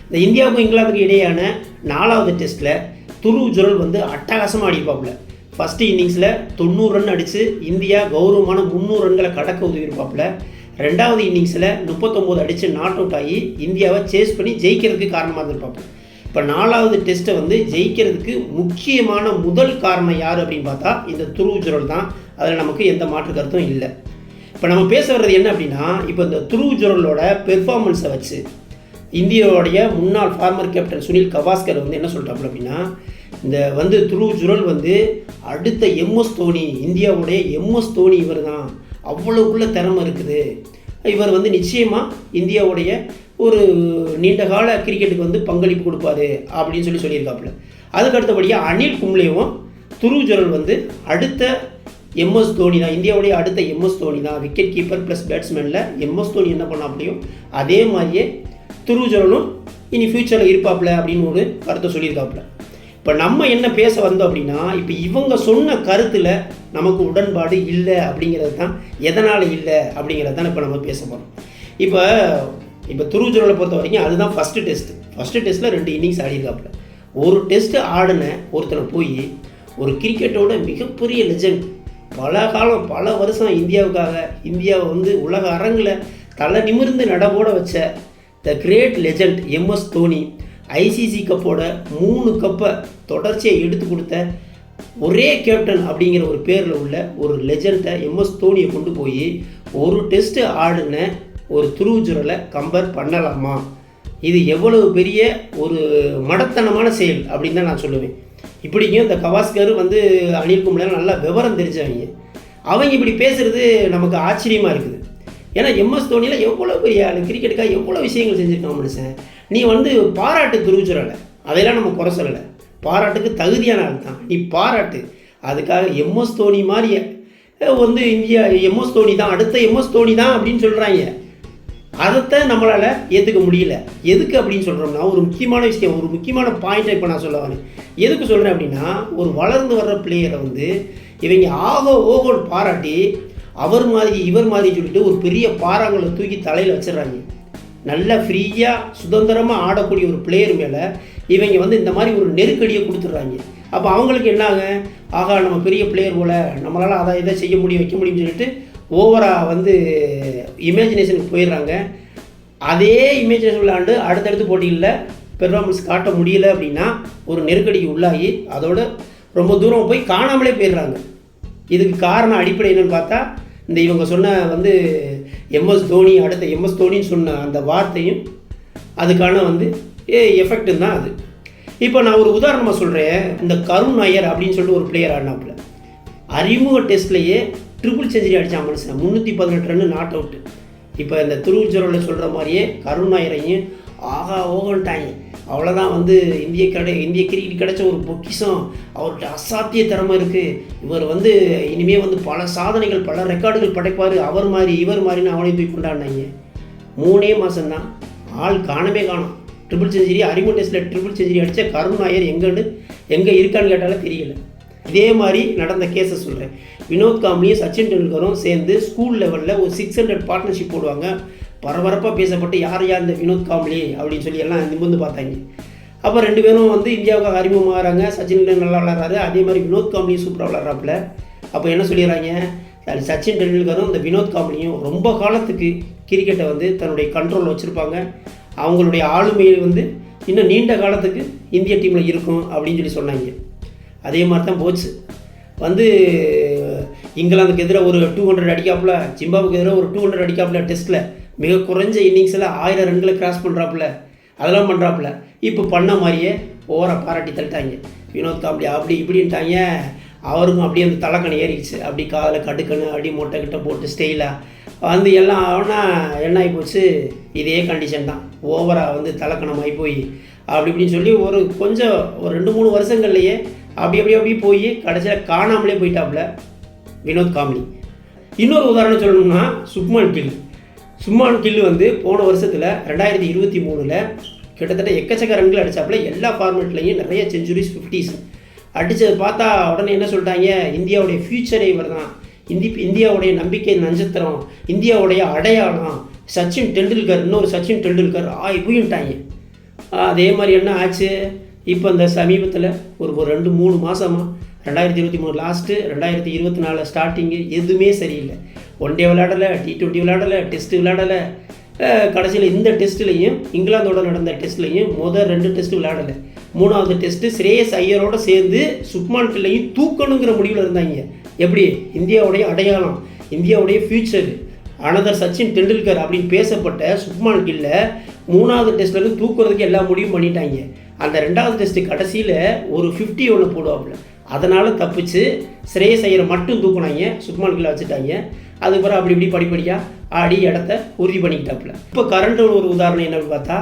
இந்த இந்தியாவுக்கும் இங்கிலாந்துக்கும் இடையான 4வது டெஸ்ட்டில் துருவ் ஜுரல் வந்து அட்டகாசமாக அடிப்பாப்புல. ஃபஸ்ட்டு இன்னிங்ஸில் 90 ரன் அடித்து இந்தியா கௌரவமான 300 ரன்களை கடக்க உதவியிருப்பாப்புல. 2வது இன்னிங்ஸில் 39 அடித்து நாட் அவுட் ஆகி இந்தியாவை சேஸ் பண்ணி ஜெயிக்கிறதுக்கு காரணமாக இருந்திருப்பாப்புல. இப்போ 4வது டெஸ்ட்டை வந்து ஜெயிக்கிறதுக்கு முக்கியமான முதல் காரணம் யார் அப்படின்னு பார்த்தா இந்த துருவ் ஜுரல் தான். அதில் நமக்கு எந்த மாற்று கருத்தும் இல்லை. இப்போ நம்ம பேச வர்றது என்ன அப்படின்னா, இப்போ இந்த துருவ் ஜுரலோட பெர்ஃபார்மன்ஸை வச்சு இந்தியாவுடைய முன்னாள் ஃபார்மர் கேப்டன் சுனில் கவாஸ்கர் வந்து என்ன சொல்லிட்டாப்புல அப்படின்னா, இந்த துருவ் ஜுரல் வந்து அடுத்த எம்எஸ் தோனி, இந்தியாவுடைய எம்எஸ் தோனி இவர் தான், அவ்வளோக்குள்ள திறமை இருக்குது, இவர் வந்து நிச்சயமாக இந்தியாவுடைய ஒரு நீண்ட கால கிரிக்கெட்டுக்கு வந்து பங்களிப்பு கொடுப்பாரு அப்படின்னு சொல்லியிருக்காப்புல. அதுக்கு அடுத்தபடியாக அனில் கும்ளேவும் துருவ் ஜுரல் வந்து அடுத்த எம்எஸ் தோனி தான், இந்தியாவுடைய அடுத்த எம்எஸ் தோனி தான், விக்கெட் கீப்பர் ப்ளஸ் பேட்ஸ்மேனில் எம்எஸ் தோனி என்ன பண்ணாப்லையும் அதே மாதிரியே துருவ் ஜுரலும் இனி ஃப்யூச்சரில் இருப்பாப்புல அப்படின்னு ஒரு கருத்தை சொல்லியிருக்காப்புல. இப்போ நம்ம என்ன பேச வந்தோம் அப்படின்னா, இப்போ இவங்க சொன்ன கருத்தில் நமக்கு உடன்பாடு இல்லை அப்படிங்கிறது தான், எதனால் இல்லை அப்படிங்கிறது தான் இப்போ நம்ம பேச போகிறோம். இப்போ துருவ் ஜுரலை பொறுத்த வரைக்கும் அதுதான் ஃபஸ்ட்டு டெஸ்ட்டில் 2 இன்னிங்ஸ் ஆடியிருக்காப்புல. ஒரு டெஸ்ட்டு ஆடின ஒருத்தனை போய் ஒரு கிரிக்கெட்டோட மிகப்பெரிய லெஜண்ட், பல காலம் பல வருஷம் இந்தியாவை வந்து உலக அரங்கில் தலை நிமிர்ந்து நடபோட வச்ச the great legend MS Dhoni, ICC கப்போட 3 கப்பை தொடர்ச்சியாக எடுத்து கொடுத்த ஒரே கேப்டன் அப்படிங்கிற ஒரு பேரில் உள்ள ஒரு லெஜண்டை எம்எஸ் தோனியை கொண்டு போய் ஒரு டெஸ்ட்டு ஆடின ஒரு துருவ் ஜுரலை கம்பேர் பண்ணலாமா? இது எவ்வளவு பெரிய ஒரு மடத்தனமான செயல் அப்படின்னு தான் நான் சொல்லுவேன். இப்படிக்கும் இந்த கவாஸ்கர் வந்து அனில் கும்ளேலாம் நல்லா விவரம் தெரிஞ்சவங்க, அவங்க இப்படி பேசுகிறது நமக்கு ஆச்சரியமாக இருக்குது. ஏன்னா எம்எஸ் தோனியில் எவ்வளோ பெரிய ஆள், கிரிக்கெட்டுக்காக எவ்வளோ விஷயங்கள் செஞ்சுருக்கான் மனுஷன். நீ வந்து பாராட்டு துருவ் ஜுரலை, அதையெல்லாம் நம்ம குறை சொல்லலை, பாராட்டுக்கு தகுதியான ஆள் தான், நீ பாராட்டு. அதுக்காக எம்எஸ் தோனி மாதிரி வந்து இந்தியா எம்எஸ் தோனி தான், அடுத்த எம்எஸ் தோனி தான் அப்படின்னு சொல்கிறாங்க. அதைத்தான் நம்மளால் ஏற்றுக்க முடியல. எதுக்கு அப்படின்னு சொல்கிறோம்னா, ஒரு முக்கியமான விஷயம், ஒரு முக்கியமான பாயிண்ட்டை இப்போ நான் சொல்ல வரேன். எதுக்கு சொல்கிறேன் அப்படின்னா, ஒரு வளர்ந்து வர்ற பிளேயரை வந்து இவங்க ஓகோன்னு பாராட்டி அவர் மாதிரி இவர் மாதிரி சொல்லிட்டு ஒரு பெரிய பாறாங்களை தூக்கி தலையில் வச்சிடறாங்க. நல்லா ஃப்ரீயாக சுதந்திரமாக ஆடக்கூடிய ஒரு பிளேயர் மேலே இவங்க வந்து இந்த மாதிரி ஒரு நெருக்கடியை கொடுத்துட்றாங்க. அப்போ அவங்களுக்கு என்ன ஆகா நம்ம பெரிய பிளேயர் போல், நம்மளால் அதை இதை செய்ய முடியும் வைக்க முடியும்னு சொல்லிட்டு ஓவராக வந்து இமேஜினேஷனுக்கு போயிடுறாங்க. அதே இமேஜினேஷன் விளையாண்டு அடுத்தடுத்து போட்டிகளில் பெர்ஃபார்மன்ஸ் காட்ட முடியல அப்படின்னா ஒரு நெருக்கடிக்கு உள்ளாகி அதோட ரொம்ப தூரம் போய் காணாமலே போயிடுறாங்க. இதுக்கு காரணம் அடிப்படை என்னென்னு பார்த்தா, இந்த இவங்க சொன்ன வந்து எம்எஸ் தோனி, அடுத்த எம்எஸ் தோனின்னு சொன்ன அந்த வார்த்தையும் அதுக்கான வந்து எஃபெக்ட்டு தான் அது. இப்போ நான் ஒரு உதாரணமாக சொல்கிறேன். இந்த கருண் நாயர் அப்படின்னு சொல்லிட்டு ஒரு பிளேயர் ஆடினாப்புல, அறிமுக டெஸ்ட்லேயே ட்ரிபிள் செஞ்சுரி அடித்தான் மனுஷன், 318 ரன் நாட் அவுட்டு. இப்போ இந்த துருவ் ஜுரலில் சொல்கிற மாதிரியே கருண் நாயரையும் ஓகன்ட்டாங்க. அவ்வளோதான் வந்து இந்திய கிரிக்கெட் கிடைச்ச ஒரு பொக்கிஷம், அவர்கிட்ட அசாத்திய திறமை இருக்குது, இவர் வந்து இனிமேல் வந்து பல சாதனைகள் பல ரெக்கார்டுகள் படைப்பார், அவர் மாதிரி இவர் மாதிரின்னு அவனையும் தூக்கி கொண்டாடினாங்க. 3 மாதம்தான், ஆள் காணவே காணும். ட்ரிபிள் செஞ்சுரி, அறிமுக டெஸ்ட்டில் ட்ரிபிள் செஞ்சுரி அடித்த கருண் நாயர் எங்கே இருக்கான்னு கேட்டாலும் தெரியல. இதே மாதிரி நடந்த கேஸை சொல்கிறேன். வினோத் காம்லியும் சச்சின் டெண்டுல்கரும் சேர்ந்து ஸ்கூல் லெவலில் ஒரு 600 பார்ட்னர்ஷிப் போடுவாங்க. பரபரப்பாக பேசப்பட்டு யார் இந்த வினோத் காம்லி அப்படின்னு சொல்லி எல்லாம் நிமிர்ந்து பார்த்தாங்க. அப்போ 2 பேரும் வந்து இந்தியாவுக்காக அறிமுகமாகறாங்க. சச்சின் நல்லா விளாட்றாரு, அதே மாதிரி வினோத் காம்லியும் சூப்பராக விளாட்றாப்புல. அப்போ என்ன சொல்லிடுறாங்க, சச்சின் டெண்டுல்கரும் இந்த வினோத் காம்லியும் ரொம்ப காலத்துக்கு கிரிக்கெட்டை வந்து தன்னுடைய கண்ட்ரோலில் வச்சுருப்பாங்க, அவங்களுடைய ஆளுமையை வந்து இன்னும் நீண்ட காலத்துக்கு இந்திய டீமில் இருக்கும் அப்படின்னு சொல்லி சொன்னாங்க. அதே மாதிரி தான் போச்சு. வந்து இங்கிலாந்துக்கு எதிராக ஒரு 200 அடிக்காப்புல, ஜிம்பாபுக்கு எதிராக ஒரு 200 அடிக்காப்புல, டெஸ்ட்டில் மிக குறைஞ்ச இன்னிங்ஸில் 1000 ரன்களை கிராஸ் பண்ணுறாப்புல, அதெல்லாம் பண்ணுறாப்புல. இப்போ பண்ண மாதிரியே ஓவராக பாராட்டி தள்ளிட்டாங்க. வினோத் காம்லி அப்படி இப்படின்ட்டாங்க. அவருக்கும் அப்படியே அந்த தலைக்கணி ஏறிடுச்சு, அப்படி காதில் கடுக்கணு அப்படி மொட்டை கிட்ட போட்டு ஸ்டெயிலாக வந்து எல்லாம் ஆனால் என்ன ஆகி போச்சு, இதே கண்டிஷன் தான். ஓவராக வந்து தலைக்கணமாகி போய் அப்படி இப்படின்னு சொல்லி ஒரு 2-3 வருஷங்கள்லையே அப்படி போய் கடைசியில் காணாமலே போயிட்டாப்புல வினோத் காம்லி. இன்னொரு உதாரணம் சொல்லணும்னா சுப்மான் கில் வந்து போன வருஷத்தில் 2023 கிட்டத்தட்ட எக்கச்சக்க ரன்கள் அடித்தாப்புல. எல்லா ஃபார்மேட்லேயும் நிறைய செஞ்சுரிஸ், 50s அடித்தது பார்த்தா உடனே என்ன சொல்லிட்டாங்க, இந்தியாவுடைய ஃப்யூச்சரே இவர் தான், இந்தியாவுடைய நம்பிக்கை நட்சத்திரம், இந்தியாவுடைய அடையாளம், சச்சின் டெண்டுல்கர், இன்னொரு சச்சின் டெண்டுல்கர் இப்படின்ட்டாங்க. அதே மாதிரி என்ன ஆச்சு, இப்போ இந்த சமீபத்தில் ஒரு 2-3 மாதமாக 2023 லாஸ்ட்டு 2024 ஸ்டார்டிங்கு எதுவுமே சரியில்லை. ஒன் டே விளையாடலை, T20 விளையாடலை, டெஸ்ட்டு விளையாடலை. கடைசியில் இந்த டெஸ்ட்லேயும் இங்கிலாந்தோட நடந்த டெஸ்ட்லேயும் 2 டெஸ்ட்டு விளையாடலை. 3வது டெஸ்ட்டு ஸ்ரேயஸ் ஐயரோடு சேர்ந்து சுப்மான் கில்லையும் தூக்கணுங்கிற முடிவில் இருந்தாங்க. எப்படி இந்தியாவுடைய அடையாளம், இந்தியாவுடைய ஃப்யூச்சர், அனதர் சச்சின் டெண்டுல்கர் அப்படின்னு பேசப்பட்ட சுப்மான் கில்லை 3வது டெஸ்ட்லேருந்து தூக்குறதுக்கு எல்லா முடிவும் பண்ணிட்டாங்க. அந்த 2வது டெஸ்ட்டு கடைசியில் ஒரு 50 ஒன்று போடுவாப்புல, அதனால் தப்பிச்சு ஸ்ரேயஸ் ஐயரை மட்டும் தூக்குனாங்க, சுப்மான் கில்லை வச்சுட்டாங்க. அதுக்கப்புறம் அப்படி இப்படி படிப்படியாக ஆடி இடத்த உறுதி பண்ணிக்கிட்டாப்புல. இப்போ கரண்ட் ஒரு உதாரணம் என்னன்னு பார்த்தா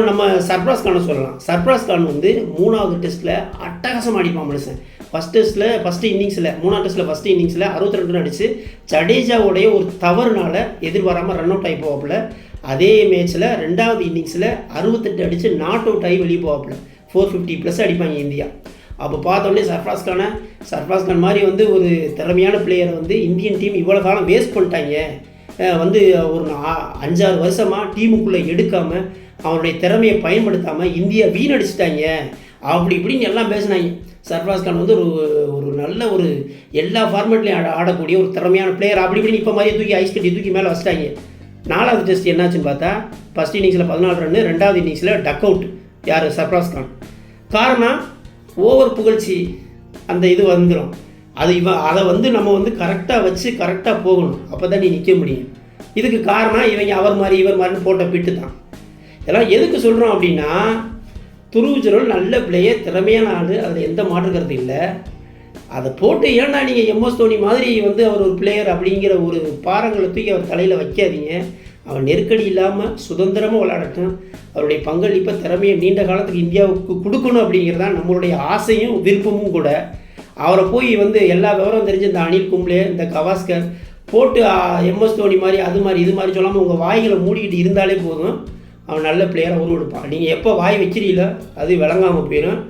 நம்ம சர்ஃப்ராஸ் கானை சொல்லலாம். சர்ஃப்ராஸ் கான் வந்து 3வது டெஸ்ட்டில் அட்டகாசம் அடிப்பான் மனுஷன். ஃபஸ்ட்டு இன்னிங்ஸில் 3வது டெஸ்ட்டில் ஃபஸ்ட்டு இன்னிங்ஸில் 62 ரன் அடித்து ஜடேஜாவுடைய ஒரு தவறுனால எதிர்பாராமல் ரன் அவுட் ஆகி போவாப்புல. அதே மேட்ச்சில் 2வது இன்னிங்ஸில் 68 அடித்து நாட் அவுட் ஆகி வெளியே போவாப்புல. 450+ அடிப்பாங்க இந்தியா. அப்போ பார்த்தோன்னே சர்ஃப்ராஸ் கான் மாதிரி வந்து ஒரு திறமையான பிளேயரை வந்து இந்தியன் டீம் இவ்வளோ காலம் வேஸ்ட் பண்ணிட்டாங்க. வந்து ஒரு 5-6 வருஷமாக டீமுக்குள்ளே எடுக்காமல் அவனுடைய திறமையை பயன்படுத்தாமல் இந்தியா வீணடிச்சிட்டாங்க அப்படி இப்படின்னு எல்லாம் பேசினாங்க. சர்ஃப்ராஸ் கான் வந்து ஒரு நல்ல ஒரு எல்லா ஃபார்மேட்லேயும் ஆடக்கூடிய ஒரு திறமையான பிளேயர் அப்படி இப்படின்னு இப்போ மாதிரியே தூக்கி ஐஸ் கட்டி தூக்கி மேலே வச்சிட்டாங்க. 4வது டெஸ்ட் என்னாச்சுன்னு பார்த்தா ஃபஸ்ட் இன்னிங்ஸில் 14 ரன்னு, 2வது இன்னிங்ஸில் டக் அவுட். யார்? சர்ஃப்ராஸ் கான். காரணம் ஓவர் புகழ்ச்சி, அந்த இது வந்துடும். அதை வந்து நம்ம வந்து கரெக்டாக வச்சு கரெக்டாக போகணும், அப்போ தான் நீ நிற்க முடியும். இதுக்கு காரணம் இவங்க அவர் மாதிரி இவர் மாதிரின்னு போட்ட பிட்டு தான். இதெல்லாம் எதுக்கு சொல்கிறோம் அப்படின்னா, துருவ் ஜுரல் நல்ல பிளேயர், திறமையான ஆள், அதில் எந்த மாற்றுக்கிறது இல்லை. அதை போட்டு ஏன்னா நீங்கள் MS தோனி மாதிரி வந்து அவர் ஒரு பிளேயர் அப்படிங்கிற ஒரு பாரங்களை தூக்கி அவர் தலையில் வைக்காதீங்க. அவர் நெருக்கடி இல்லாமல் சுதந்திரமாக விளையாடட்டும். அவருடைய பங்களிப்பை திறமையை நீண்ட காலத்துக்கு இந்தியாவுக்கு கொடுக்கணும் அப்படிங்கிறதான் நம்மளுடைய ஆசையும் விருப்பமும் கூட. அவரை போய் வந்து எல்லா விவரம் தெரிஞ்ச இந்த அனில் கும்ப்ளே, இந்த கவாஸ்கர் போட்டு MS தோனி மாதிரி அது மாதிரி இது மாதிரி சொல்லாமல் உங்கள் வாய்களை மூடிக்கிட்டு இருந்தாலே போதும், அவன் நல்ல பிளேயராக உருவெடுப்பான். நீங்கள் எப்போ வாய் வைக்கிறீங்களோ அது விளங்காமல் போயிடும்.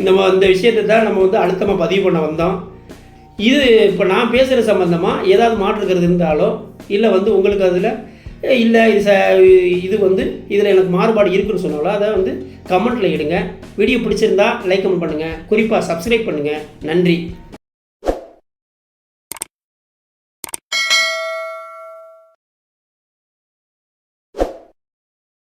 இந்த விஷயத்தை தான் நம்ம வந்து அழுத்தமாக பதிவு பண்ண வந்தோம். இது இப்போ நான் பேசுகிற சம்மந்தமாக ஏதாவது மாற்றுக்கிறது இருந்தாலோ இல்லை வந்து உங்களுக்கு அதில் இல்லை இது வந்து இதில் எனக்கு மாறுபாடு இருக்குன்னு சொன்னாலும் அதை வந்து கமெண்ட்டில் இடுங்க. வீடியோ பிடிச்சிருந்தா லைக் கமெண்ட் பண்ணுங்கள், குறிப்பாக சப்ஸ்கிரைப் பண்ணுங்கள். நன்றி.